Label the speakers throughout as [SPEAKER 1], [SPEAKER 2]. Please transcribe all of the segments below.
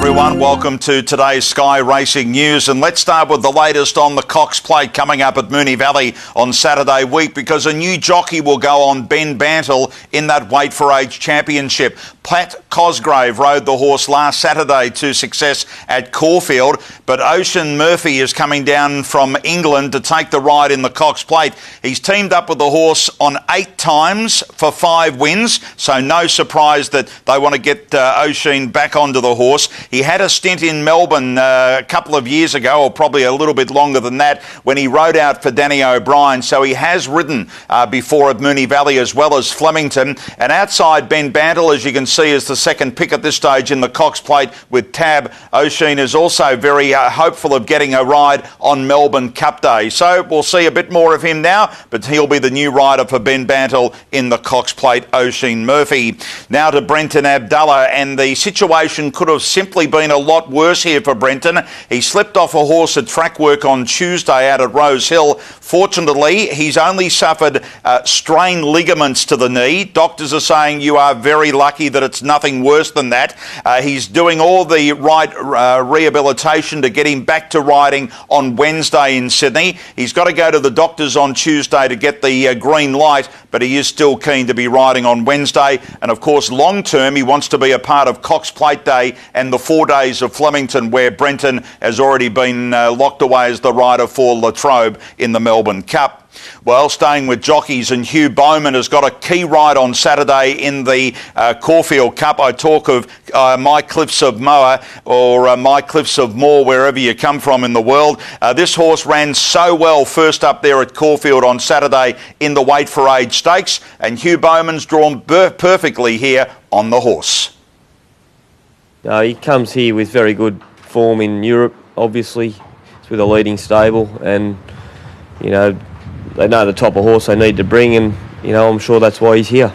[SPEAKER 1] everyone. Welcome to today's Sky Racing News. And let's start with the latest on the Cox Plate coming up at Moonee Valley on Saturday week, because a new jockey will go on Benbatl in that Weight for Age Championship. Pat Cosgrave rode the horse last Saturday to success at Caulfield, but Ocean Murphy is coming down from England to take the ride in the Cox Plate. He's teamed up with the horse on 8 times for 5 wins, so no surprise that they want to get Ocean back onto the horse. He had a stint in Melbourne a couple of years ago, or probably a little bit longer than that, when he rode out for Danny O'Brien, so he has ridden before at Moonee Valley as well as Flemington. And outside Benbatl, as you can see, is the second pick at this stage in the Cox Plate with Tab. Ocean is also very hopeful of getting a ride on Melbourne Cup Day. So we'll see a bit more of him now, but he'll be the new rider for Benbatl in the Cox Plate, Ocean Murphy. Now to Brenton Avdulla, and the situation could have simply been a lot worse here for Brenton. He slipped off a horse at track work on Tuesday out at Rose Hill. Fortunately, he's only suffered strained ligaments to the knee. Doctors are saying you are very lucky that it's nothing worse than that. He's doing all the right rehabilitation to get him back to riding on Wednesday in Sydney. He's got to go to the doctors on Tuesday to get the green light, but he is still keen to be riding on Wednesday. And of course, long term, he wants to be a part of Cox Plate Day and the 4 days of Flemington, where Brenton has already been locked away as the rider for Latrobe in the Melbourne Cup. Well, staying with jockeys, and Hugh Bowman has got a key ride on Saturday in the Caulfield Cup. I talk of My Cliffs of Moher, or My Cliffs of Moore, wherever you come from in the world. This horse ran so well first up there at Caulfield on Saturday in the Weight for Age Stakes, and Hugh Bowman's drawn perfectly here on the horse.
[SPEAKER 2] He comes here with very good form in Europe, obviously. It's with a leading stable, and, you know, they know the type of horse they need to bring, and, you know, I'm sure that's why he's here.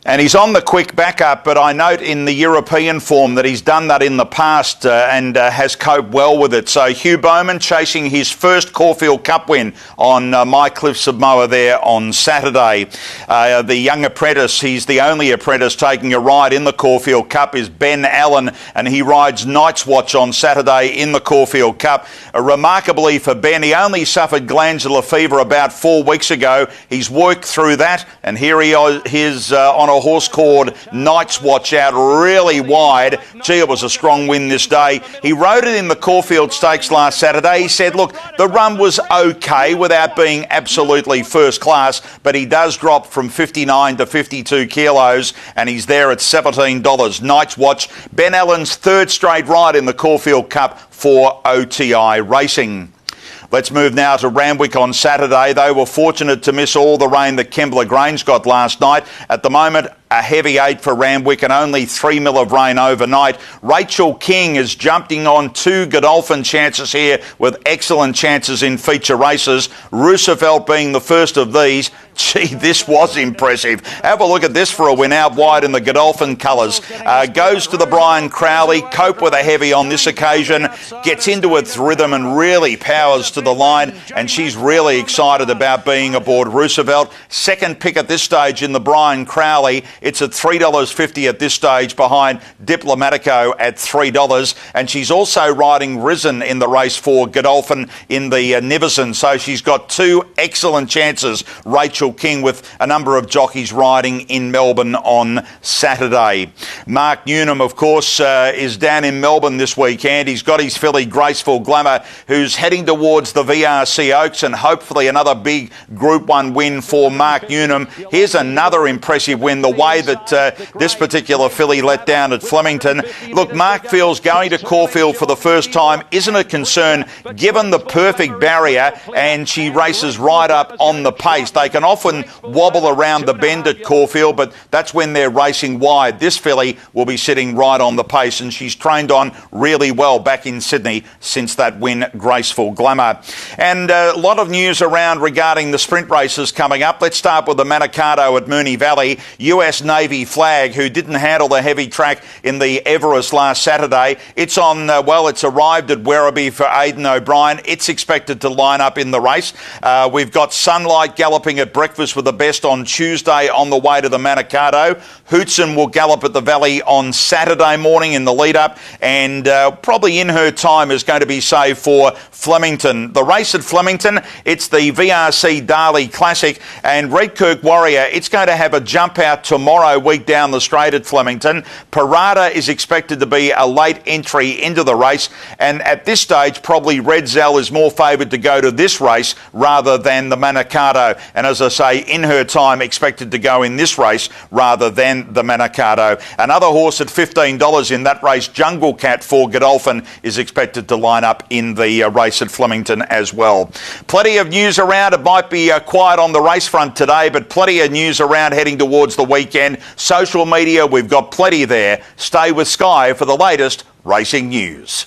[SPEAKER 1] And he's on the quick backup, but I note in the European form that he's done that in the past and has coped well with it. So Hugh Bowman chasing his first Caulfield Cup win on My Cliffs of Moher there on Saturday. The young apprentice, he's the only apprentice taking a ride in the Caulfield Cup, is Ben Allen, and he rides Night's Watch on Saturday in the Caulfield Cup. Remarkably for Ben, he only suffered glandular fever about 4 weeks ago. He's worked through that, and here he is on a horse called Night's Watch out really wide. Gee, it was a strong win this day. He rode it in the Caulfield Stakes last Saturday. He said, look, the run was okay without being absolutely first class, but he does drop from 59 to 52 kilos, and he's there at $17. Night's Watch, Ben Allen's 3rd straight ride in the Caulfield Cup for OTI Racing. Let's move now to Randwick on Saturday. They were fortunate to miss all the rain that Kembla Grange got last night. At the moment, a heavy 8 for Randwick and only 3 mil of rain overnight. Rachel King is jumping on 2 Godolphin chances here with excellent chances in feature races. Roosevelt being the first of these. Gee, this was impressive. Have a look at this for a win out wide in the Godolphin colours. Goes to the Brian Crowley, cope with a heavy on this occasion, gets into its rhythm and really powers to the line, and she's really excited about being aboard Roosevelt. Second pick at this stage in the Brian Crowley. It's at $3.50 at this stage behind Diplomatico at $3, and she's also riding Risen in the race for Godolphin in the Nivison, so she's got 2 excellent chances. Rachel King with a number of jockeys riding in Melbourne on Saturday. Mark Newnham, of course, is down in Melbourne this weekend. He's got his filly Graceful Glamour, who's heading towards the VRC Oaks, and hopefully another big Group 1 win for Mark Newnham. Here's another impressive win, the way that this particular filly let down at Flemington. Look, Mark feels going to Caulfield for the first time isn't a concern given the perfect barrier, and she races right up on the pace. They can often wobble around the bend at Caulfield, but that's when they're racing wide. This filly will be sitting right on the pace, and she's trained on really well back in Sydney since that win, Graceful Glamour. And a lot of news around regarding the sprint races coming up. Let's start with the Manikato at Moonee Valley. US class Navy Flag, who didn't handle the heavy track in the Everest last Saturday. It's on, it's arrived at Werribee for Aidan O'Brien. It's expected to line up in the race. We've got Sunlight galloping at breakfast with the best on Tuesday on the way to the Manikato. Hootson will gallop at the Valley on Saturday morning in the lead-up, and probably in her time is going to be saved for Flemington. The race at Flemington, it's the VRC Darley Classic, and Redkirk Warrior, it's going to have a jump out tomorrow week down the straight at Flemington. Parada is expected to be a late entry into the race, and at this stage probably Red Zell is more favoured to go to this race rather than the Manikato, and as I say, in her time expected to go in this race rather than the Manikato. Another horse at $15 in that race, Jungle Cat for Godolphin, is expected to line up in the race at Flemington as well. Plenty of news around. It might be quiet on the race front today, but plenty of news around heading towards the weekend. Social media, we've got plenty there. Stay with Sky for the latest racing news.